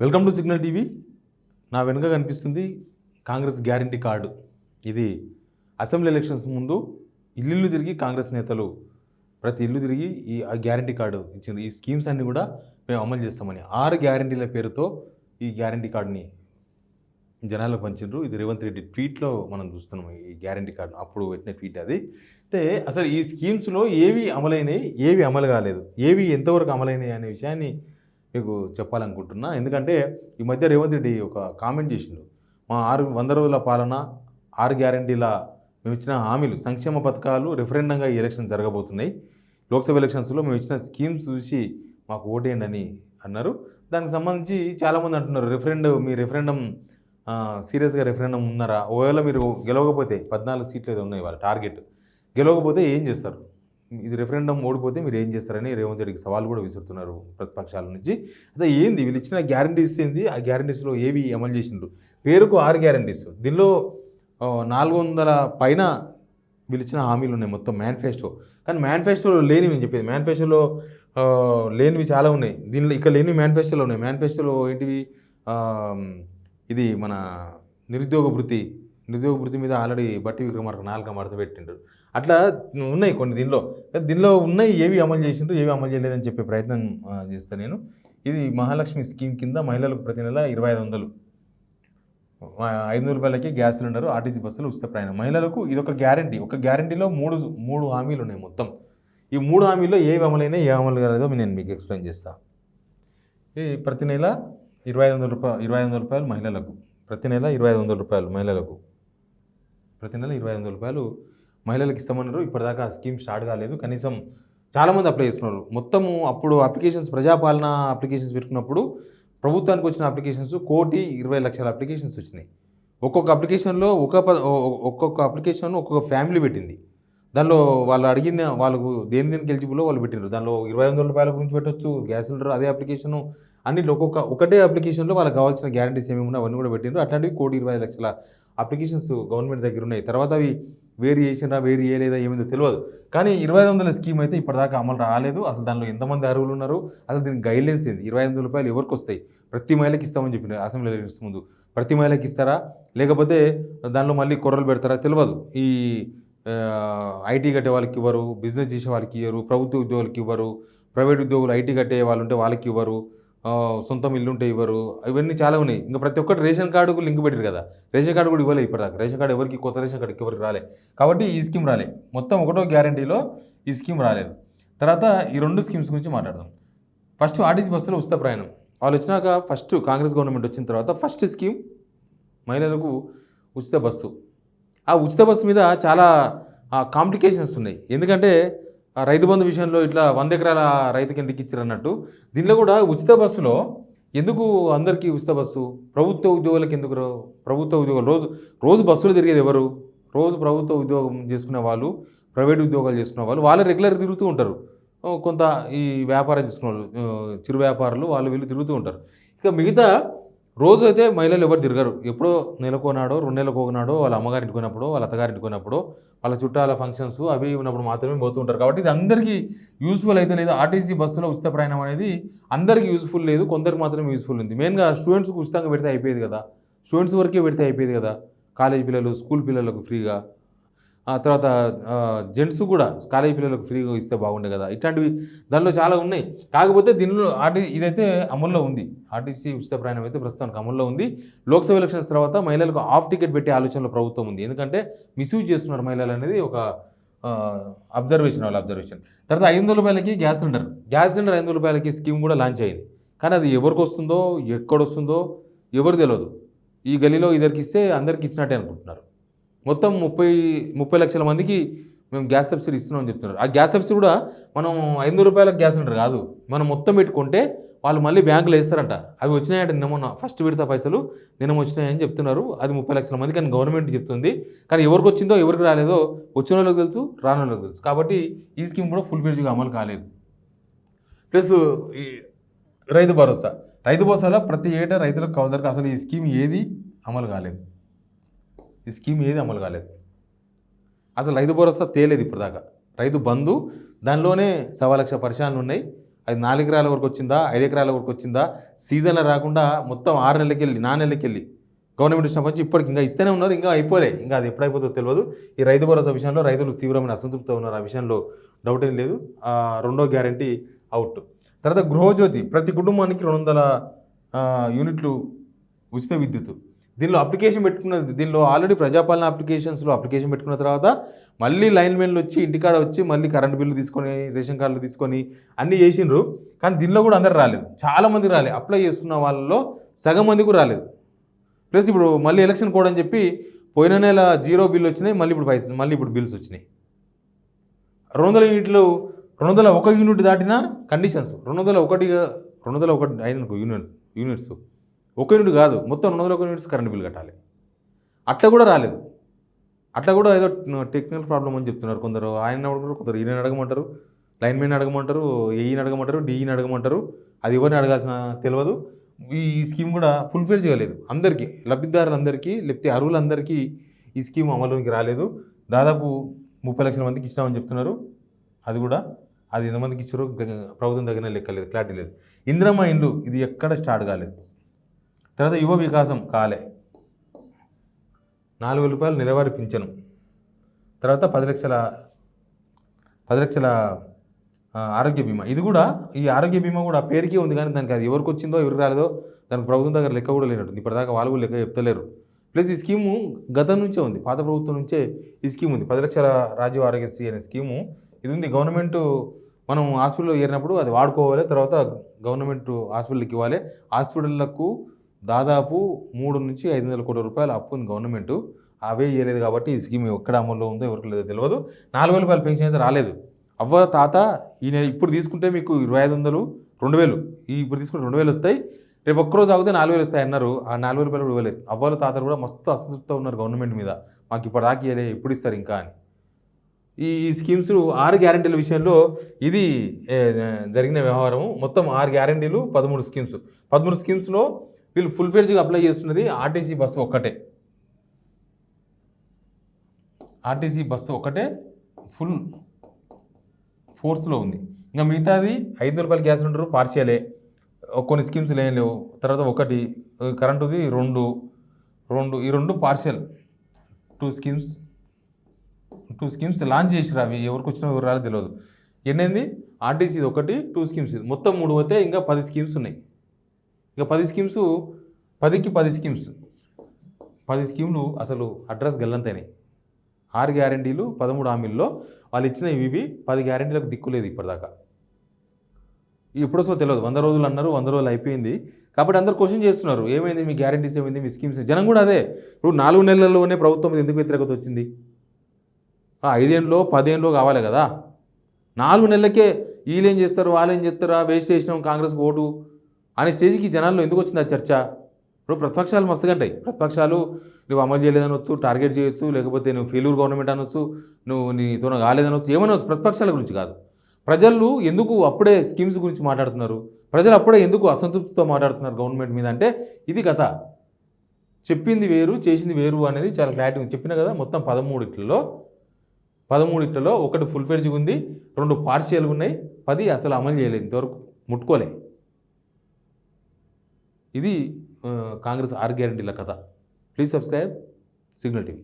Welcome to signal TV. నా వెనుక కనిపిస్తుంది కాంగ్రెస్ గ్యారంటీ కార్డు. ఇది అసెంబ్లీ ఎలక్షన్స్ ముందు ఇల్లు తిరిగి కాంగ్రెస్ నేతలు ప్రతి ఇల్లు తిరిగి ఆ గ్యారంటీ కార్డు ఇచ్చిండ్రు. ఈ స్కీమ్స్ అన్నీ కూడా మేము అమలు చేస్తామని 6 గ్యారంటీల పేరుతో ఈ గ్యారంటీ కార్డుని జనాలకు పంచిండ్రు. ఇది రేవంత్ రెడ్డి ట్వీట్లో మనం చూస్తున్నాం. ఈ గ్యారంటీ కార్డు అప్పుడు పెట్టిన ట్వీట్ అది. అంటే అసలు ఈ స్కీమ్స్లో ఏవి అమలైనవి, ఏవి అమలు కాలేదు, ఏవి ఎంతవరకు అమలైనవి అనే విషయాన్ని మీకు చెప్పాలనుకుంటున్నా. ఎందుకంటే ఈ మధ్య రేవంత్ రెడ్డి ఒక కామెంట్ చేసిండు. మా 100 రోజుల పాలన, 6 గ్యారంటీల మేము ఇచ్చిన హామీలు, సంక్షేమ పథకాలు రిఫరెండంగా ఈ ఎలక్షన్ జరగబోతున్నాయి. లోక్సభ ఎలక్షన్స్లో మేము ఇచ్చిన స్కీమ్స్ చూసి మాకు ఓటేయండి అని అన్నారు. దానికి సంబంధించి చాలామంది అంటున్నారు, మీ రెఫరెండం సీరియస్గా రెఫరెండం ఉన్నారా? ఒకవేళ మీరు గెలవకపోతే 14 సీట్లు ఏదో ఉన్నాయి వాళ్ళ టార్గెట్, గెలవకపోతే ఏం చేస్తారు? ఇది రెఫరెండం ఓడిపోతే మీరు ఏం చేస్తారని రేవంత్ రెడ్డికి సవాల్ కూడా విసురుతున్నారు ప్రతిపక్షాల నుంచి. అదే ఏంది వీళ్ళు ఇచ్చిన గ్యారంటీస్ ఏంది, ఆ గ్యారంటీస్లో ఏవి అమలు చేసిండ్రు? పేరుకు 6 గ్యారంటీస్, దీనిలో 400 పైన వీళ్ళు ఇచ్చిన హామీలు ఉన్నాయి మొత్తం మేనిఫెస్టో. కానీ మేనిఫెస్టోలో లేనివి అని చెప్పేది, మేనిఫెస్టోలో లేనివి చాలా ఉన్నాయి. దీనిలో ఇక్కడ లేనివి మేనిఫెస్టోలో ఉన్నాయి. మేనిఫెస్టోలో ఏంటివి? ఇది మన నిరుద్యోగ భృతి మీద ఆల్రెడీ బట్టి విక్రమార్క 4 మడత పెట్టిండ్రు. అట్లా ఉన్నాయి కొన్ని. దీనిలో ఉన్నాయి, ఏవి అమలు చేసిండ్రు, ఏవి అమలు చేయలేదని చెప్పే ప్రయత్నం చేస్తాను నేను. ఇది మహాలక్ష్మి స్కీమ్ కింద మహిళలకు ప్రతి నెల 2500, 500 రూపాయలకి గ్యాస్ సిలిండర్, ఆర్టీసీ బస్సులు ఉచిత ప్రయాణం మహిళలకు. ఇది ఒక గ్యారంటీ. ఒక గ్యారంటీలో మూడు హామీలు ఉన్నాయి మొత్తం. ఈ 3 హామీల్లో ఏవి అమలైనా ఏ అమలు కాలేదో నేను మీకు ఎక్స్ప్లెయిన్ చేస్తాను. ఇది ప్రతి నెల 2500 రూపాయలు మహిళలకు, ప్రతి నెల 2500 రూపాయలు మహిళలకు, ప్రతి నెల 2500 రూపాయలు మహిళలకు ఇస్తామన్నారు. ఇప్పటిదాకా ఆ స్కీమ్ స్టార్ట్ కాలేదు. కనీసం చాలామంది అప్లై చేస్తున్నారు. మొత్తము అప్పుడు అప్లికేషన్స్, ప్రజాపాలన అప్లికేషన్స్ పెట్టుకున్నప్పుడు ప్రభుత్వానికి వచ్చిన అప్లికేషన్స్ 1,20,00,000 అప్లికేషన్స్ వచ్చినాయి. ఒక్కొక్క అప్లికేషన్లో ఒక్కొక్క అప్లికేషన్ ఒక్కొక్క ఫ్యామిలీ పెట్టింది. దానిలో వాళ్ళు అడిగిన వాళ్ళకు దేనికి ఎలిజిబుల్లో వాళ్ళు పెట్టినారు. దానిలో 2500 రూపాయల గురించి పెట్టవచ్చు, గ్యాస్ సిలిండర్ అదే అప్లికేషను, అన్నింటిలో ఒకటే అప్లికేషన్లో వాళ్ళకి కావాల్సిన గ్యారంటీస్ ఏమేమి ఉన్నాయి అవన్నీ కూడా పెట్టినారు. అట్లాంటివి 1,25,00,000 అప్లికేషన్స్ గవర్నమెంట్ దగ్గర ఉన్నాయి. తర్వాత అవి వేరు చేసినా వేరు చేయలేదా ఏమైందో తెలియదు. కానీ 2500 స్కీమ్ అయితే ఇప్పటిదాకా అమలు రాలేదు. అసలు దానిలో ఎంతమంది అర్హులు ఉన్నారు, అసలు దీనికి గైడ్లైన్స్ ఏంది, 2500 రూపాయలు ఎవరికి వస్తాయి? ప్రతి మహిళకి ఇస్తామని చెప్పిన అసెంబ్లీ ఎలక్షన్స్ ముందు. ప్రతి మహిళకి ఇస్తారా, లేకపోతే దానిలో మళ్ళీ కొర్రలు పెడతారా తెలియదు. ఈ ఐటీ కట్టే వాళ్ళకి ఇవ్వరు, బిజినెస్ చేసే వాళ్ళకి ఇవ్వరు, ప్రభుత్వ ఉద్యోగులకి ఇవ్వరు, ప్రైవేట్ ఉద్యోగులు ఐటీ కట్టే వాళ్ళు ఉంటే వాళ్ళకి ఇవ్వరు, సొంతం ఇల్లు ఉంటే ఇవ్వరు. ఇవన్నీ చాలా ఉన్నాయి. ఇంకా ప్రతి ఒక్కటి రేషన్ కార్డుకు లింక్ పెట్టారు కదా, రేషన్ కార్డు కూడా ఇవ్వలేదు ఇప్పటిదాకా. రేషన్ కార్డు ఎవరికి, కొత్త రేషన్ కార్డుకి ఎవరికి రాలే. కాబట్టి ఈ స్కీమ్ రాలే. మొత్తం ఒకటో గ్యారంటీలో ఈ స్కీమ్ రాలేదు. తర్వాత ఈ 2 స్కీమ్స్ గురించి మాట్లాడదాం. ఫస్ట్ ఆర్టీసీ బస్సులో ఉచిత ప్రయాణం. వాళ్ళు వచ్చినాక ఫస్ట్ కాంగ్రెస్ గవర్నమెంట్ వచ్చిన తర్వాత ఫస్ట్ స్కీమ్ మహిళలకు ఉచిత బస్సు. ఆ ఉచిత బస్సు మీద చాలా కాంప్లికేషన్స్ ఉన్నాయి. ఎందుకంటే రైతు బంధు విషయంలో ఇట్లా 100 ఎకరాల రైతుకి ఎందుకు ఇచ్చారు అన్నట్టు, దీనిలో కూడా ఉచిత బస్సులో ఎందుకు అందరికీ ఉచిత బస్సు? ప్రభుత్వ ఉద్యోగులకు ఎందుకు? ప్రభుత్వ ఉద్యోగులు రోజు బస్సులు తిరిగేది ఎవరు? రోజు ప్రభుత్వ ఉద్యోగం చేసుకునే వాళ్ళు, ప్రైవేట్ ఉద్యోగాలు చేసుకునే వాళ్ళు రెగ్యులర్ తిరుగుతూ ఉంటారు. కొంత ఈ వ్యాపారం చేసుకునే వాళ్ళు, చిరు వ్యాపారులు, వీళ్ళు తిరుగుతూ ఉంటారు. ఇక మిగతా రోజు అయితే మహిళలు ఎవరు తిరగరు. ఎప్పుడో నెలకోనాడో 2 నెలలకు ఒకనాడో వాళ్ళ అమ్మగారింటికి పోయినప్పుడు, వాళ్ళ అత్తగారింటికి పోయినప్పుడు, వాళ్ళ చుట్టాల ఫంక్షన్స్ అవి ఉన్నప్పుడు మాత్రమే పోతూ ఉంటారు. కాబట్టి ఇది అందరికీ యూస్ఫుల్ అయితే లేదు. ఆర్టీసీ బస్సులో ఉచిత ప్రయాణం అనేది అందరికీ యూస్ఫుల్ లేదు, కొందరికి మాత్రమే యూస్ఫుల్ ఉంది. మెయిన్గా స్టూడెంట్స్కి ఉచితంగా పెడితే అయిపోయేది కదా, స్టూడెంట్స్ వరకే పెడితే అయిపోయేది కదా, కాలేజీ పిల్లలు, స్కూల్ పిల్లలకు ఫ్రీగా. తర్వాత జెంట్స్ కూడా కాలేజీ పిల్లలకు ఫ్రీగా ఇస్తే బాగుండే కదా. ఇట్లాంటివి దానిలో చాలా ఉన్నాయి. కాకపోతే దీనిలో ఇదైతే అమల్లో ఉంది. ఆర్టీసీ ఉచిత ప్రయాణం అయితే ప్రస్తుతానికి అమల్లో ఉంది. లోక్సభ ఎలక్షన్స్ తర్వాత మహిళలకు హాఫ్ టికెట్ పెట్టే ఆలోచనలో ప్రభుత్వం ఉంది. ఎందుకంటే మిస్యూజ్ చేస్తున్నారు మహిళలు అనేది ఒక అబ్జర్వేషన్. తర్వాత 500 రూపాయలకి గ్యాస్ సిలిండర్ 500 రూపాయలకి స్కీమ్ కూడా లాంచ్ అయింది. కానీ అది ఎవరికి వస్తుందో, ఎక్కడొస్తుందో ఎవరు తెలియదు. ఈ గలీలో ఇద్దరికి ఇస్తే అందరికి ఇచ్చినట్టే అనుకుంటున్నారు. మొత్తం 30 లక్షల మందికి మేము గ్యాస్ సబ్సిడీ ఇస్తున్నామని చెప్తున్నారు. ఆ గ్యాస్ సబ్సిడీ కూడా మనం 500 రూపాయలకు గ్యాస్ సిలిండర్ కాదు, మనం మొత్తం పెట్టుకుంటే వాళ్ళు మళ్ళీ బ్యాంకులో వేస్తారంట. అవి వచ్చినాయంటే నిన్న ఫస్ట్ విడత పైసలు నిన్న వచ్చినాయని చెప్తున్నారు. అది 30 లక్షల మందికి అని గవర్నమెంట్ చెప్తుంది. కానీ ఎవరికి వచ్చిందో ఎవరికి రాలేదో వచ్చిన వాళ్ళకి తెలుసు, రాని వాళ్ళకి తెలుసు. కాబట్టి ఈ స్కీమ్ కూడా ఫుల్ ఫెడ్జ్గా అమలు కాలేదు. ప్లస్ ఈ రైతు భరోసాలో ప్రతి ఏటా రైతులకు కౌలుదారులకు అసలు ఈ స్కీమ్ ఏది అమలు కాలేదు. అసలు రైతు భరోసా తేలేదు ఇప్పటిదాకా. రైతు బంధు దానిలోనే 1,00,000 పరిశాలలు ఉన్నాయి. అది 4 ఎకరాల వరకు వచ్చిందా, 5 ఎకరాల వరకు వచ్చిందా, సీజన్లో రాకుండా మొత్తం 6 నెలలకి వెళ్ళి 4 నెలలకి వెళ్ళి గవర్నమెంట్ ఇచ్చిన నుంచి ఇప్పటికి ఇంకా ఇస్తూనే ఉన్నారు, ఇంకా అయిపోలే. ఇంకా అది ఎప్పుడైపోతుందో తెలియదు. ఈ రైతు భరోసా విషయంలో రైతులు తీవ్రమైన అసంతృప్తితో ఉన్నారు. ఆ విషయంలో డౌట్ ఏం లేదు. రెండో గ్యారంటీ అవుట్. తర్వాత గృహజ్యోతి ప్రతి కుటుంబానికి 200 యూనిట్లు ఉచిత విద్యుత్. దీనిలో అప్లికేషన్ పెట్టుకున్నది, దీనిలో ఆల్రెడీ ప్రజాపాలన అప్లికేషన్స్లో అప్లికేషన్ పెట్టుకున్న తర్వాత మళ్ళీ లైన్మెన్లు వచ్చి ఇంటికాడ వచ్చి మళ్ళీ కరెంట్ బిల్లు తీసుకొని రేషన్ కార్డులు తీసుకొని అన్నీ చేసిండ్రు. కానీ దీనిలో కూడా అందరు రాలేదు, చాలామంది రాలేదు. అప్లై చేసుకున్న వాళ్ళలో సగం మంది కూడా రాలేదు. ప్లస్ ఇప్పుడు మళ్ళీ ఎలక్షన్ కోడ్ అని చెప్పి పోయిన నెల 0 బిల్లు వచ్చినాయి, మళ్ళీ ఇప్పుడు బిల్స్ వచ్చినాయి. 200 యూనిట్లు 201 యూనిట్ దాటిన కండిషన్స్ 201 అయిందనుకో యూనిట్స్, 1 యూనిట్ కాదు మొత్తం 201 యూనిట్స్ కరెంట్ బిల్ కట్టాలి. అట్లా కూడా రాలేదు. అట్లా కూడా ఏదో టెక్నికల్ ప్రాబ్లం అని చెప్తున్నారు కొందరు. ఆయన అడగరు, కొందరు ఈయన అడగమంటారు, లైన్మెన్ అడగమంటారు, ఏఈని అడగమంటారు, డీఈని అడగమంటారు. అది ఎవరిని అడగాల్సిన తెలియదు. ఈ స్కీమ్ కూడా ఫుల్ఫిల్ చేయలేదు. అందరికీ లబ్ధిదారులందరికీ లేకపోతే అర్హులందరికీ ఈ స్కీమ్ అమలులోకి రాలేదు. దాదాపు 30 లక్షల మందికి ఇస్తామని చెప్తున్నారు. అది ఎంతమందికి ఇచ్చారో ప్రభుత్వం దగ్గర లెక్కలేదు, క్లారిటీ లేదు. ఇందిరమ్మ ఇండ్లు ఇది ఎక్కడ స్టార్ట్ కాలేదు. తర్వాత యువ వికాసం కాలే. 4,000 రూపాయలు నెలవారీ పింఛను. తర్వాత 10 లక్షల ఆరోగ్య బీమా. ఇది కూడా ఈ ఆరోగ్య బీమా కూడా పేరుకే ఉంది, కానీ దానికి అది ఎవరికి వచ్చిందో ఎవరికి రాలేదో దానికి ప్రభుత్వం దగ్గర లెక్క కూడా లేనట్టుంది. ఇప్పటిదాకా వాళ్ళు కూడా లెక్క చెప్తలేరు. ప్లస్ ఈ స్కీము గతం నుంచే ఉంది, పాత ప్రభుత్వం నుంచే ఈ స్కీమ్ ఉంది. 10 లక్షల రాజీవ్ ఆరోగ్యశ్రీ అనే స్కీము ఇది ఉంది. గవర్నమెంట్ మనం హాస్పిటల్లో చేరినప్పుడు అది వాడుకోవాలి, తర్వాత గవర్నమెంట్ హాస్పిటల్కి ఇవ్వాలి. హాస్పిటళ్లకు దాదాపు 3 నుంచి 500 కోట్ల రూపాయలు అప్పు ఉంది గవర్నమెంట్. అవే ఇవ్వలేదు కాబట్టి ఈ స్కీమ్ ఎక్కడ అమల్లో ఉందో ఎవరికి లేదో తెలియదు. 4,000 రూపాయల పెన్షన్ అయితే రాలేదు. అవ్వ తాత ఇప్పుడు తీసుకుంటే మీకు 2,500 2,000 ఇప్పుడు తీసుకుంటే 2,000 వస్తాయి, రేపు ఒక్కరోజు ఆగితే 4,000 వస్తాయి అన్నారు. ఆ 4,000 రూపాయలు కూడా ఇవ్వలేదు. అవ్వలు తాతలు కూడా మస్తు అసంతృప్తితో ఉన్నారు గవర్నమెంట్ మీద. మాకు ఇప్పటిదాకా ఇవ్వలే, ఎప్పుడు ఇస్తారు ఇంకా అని. ఈ స్కీమ్స్ 6 గ్యారెంటీల విషయంలో ఇది జరిగిన వ్యవహారము. మొత్తం 6 గ్యారెంటీలు 13 స్కీమ్స్. 13 స్కీమ్స్లో వీళ్ళు ఫుల్ఫిల్డ్గా అప్లై చేస్తున్నది ఆర్టీసీ బస్సు ఒక్కటే. ఆర్టీసీ బస్సు ఒక్కటే ఫుల్ ఫోర్స్లో ఉంది. ఇంకా మిగతాది 500 రూపాయల గ్యాస్ సిలిండర్ పార్షియలే, కొన్ని స్కీమ్స్ లేవు. తర్వాత ఒకటి కరెంటుది 2 ఈ 2 పార్షియల్. 2 స్కీమ్స్ లాంచ్ చేసిరు. అవి ఎవరికి వచ్చినా ఎవరు రాలో తెలియదు. ఎన్నింది ఆర్టీసీ ఒకటి, 2 స్కీమ్స్ మొత్తం 3 పోతే ఇంకా 10 స్కీమ్స్ ఉన్నాయి. ఇంకా 10 స్కీమ్స్ 10కి 10 స్కీమ్స్ 10 స్కీమ్లు అసలు అడ్రస్ గల్లంతైనాయి. 6 గ్యారెంటీలు 13 హామీల్లో వాళ్ళు ఇచ్చిన ఇవి 10 గ్యారెంటీలకు దిక్కులేదు ఇప్పటిదాకా. ఎప్పుడు వస్తుందో తెలియదు. 100 రోజులు అన్నారు, 100 రోజులు అయిపోయింది. కాబట్టి అందరు క్వశ్చన్ చేస్తున్నారు, ఏమైంది మీ గ్యారెంటీస్, ఏమైంది మీ స్కీమ్స్. జనం కూడా అదే. ఇప్పుడు 4 నెలల్లోనే ప్రభుత్వం మీద ఎందుకు వ్యతిరేకత వచ్చింది? 5 ఏళ్ళలో 10 ఏళ్ళలో కావాలి కదా. 4 నెలలకే వీళ్ళు ఏం చేస్తారు, వాళ్ళు ఏం చేస్తారా, వేస్ట్ చేసినాం కాంగ్రెస్ ఓటు అనే స్టేజ్కి జనాల్లో ఎందుకు వచ్చింది ఆ చర్చ? ఇప్పుడు ప్రతిపక్షాలు మస్తుగా ఉంటాయి. ప్రతిపక్షాలు నువ్వు అమలు చేయలేదనొచ్చు, టార్గెట్ చేయొచ్చు, లేకపోతే నువ్వు ఫెయిల్యూర్ గవర్నమెంట్ అనొచ్చు, నువ్వు నీతో కాలేదనొచ్చు, ఏమనొచ్చు. ప్రతిపక్షాల గురించి కాదు. ప్రజలు ఎందుకు అప్పుడే స్కీమ్స్ గురించి మాట్లాడుతున్నారు, ప్రజలు అప్పుడే ఎందుకు అసంతృప్తితో మాట్లాడుతున్నారు గవర్నమెంట్ మీద అంటే ఇది కథ. చెప్పింది వేరు, చేసింది వేరు అనేది చాలా క్లారిటీ చెప్పినా కదా. మొత్తం 13 ఒకటి ఫుల్ ఫెడ్జ్గా ఉంది, 2 పార్షియల్గా ఉన్నాయి, 10 అసలు అమలు చేయలేదు, ఇంతవరకు ముట్టుకోలే. ఇది కాంగ్రెస్ 6 గ్యారెంటీల కథ. Please subscribe signal TV.